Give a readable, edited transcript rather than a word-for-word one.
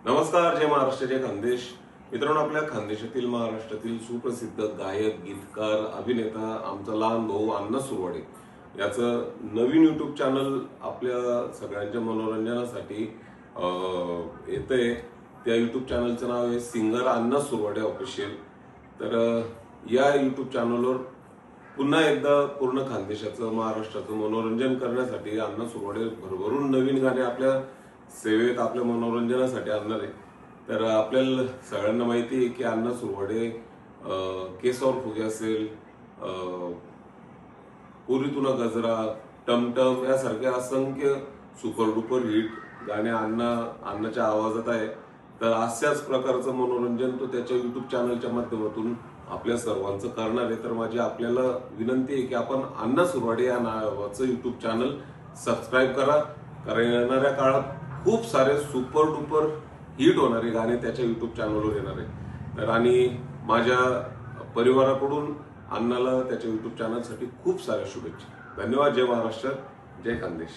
नमस्कार, जय महाराष्ट्र, जय खानदेश. मित्रांनो, आपल्या खानदेशातील महाराष्ट्रातील सुप्रसिद्ध गायक, गीतकार, अभिनेता आमचा लहान भाऊ अण्णा सुरवडे याचं नवीन युट्यूब चॅनल आपल्या सगळ्यांच्या मनोरंजनासाठी येतंय. त्या युट्यूब चॅनलचं नाव आहे सिंगर अण्णा सुरवडे ऑफिशियल. तर या युट्यूब चॅनलवर पुन्हा एकदा पूर्ण खानदेशाचं, महाराष्ट्राचं मनोरंजन करण्यासाठी अण्णा सुरवडे भरभरून नवीन गाणे आपल्या सेवेत, आपल्या मनोरंजनासाठी आणणार आहे. तर आपल्याला सगळ्यांना माहिती आहे की अण्णा सुरवडे केसावर फुगे असेल, पुरी तुला गजरा, टमटम यासारख्या असंख्य सुपर डुपर हिट गाणे अण्णाच्या आवाजात आहे. तर अशाच प्रकारचं मनोरंजन तो त्याच्या युट्यूब चॅनलच्या माध्यमातून आपल्या सर्वांचं करणार आहे. तर माझी आपल्याला विनंती आहे की आपण अण्णा सुरवडे या नावाचं युट्यूब चॅनल सबस्क्राईब करा. कारण येणाऱ्या काळात खूप सारे सुपर डुपर हिट होणारे गाणे त्याच्या युट्यूब चॅनलवर येणार आहे. तर आणि माझ्या परिवाराकडून अण्णाला त्याच्या युट्यूब चॅनलसाठी खूप साऱ्या शुभेच्छा. धन्यवाद. जय महाराष्ट्र, जय खानदेश.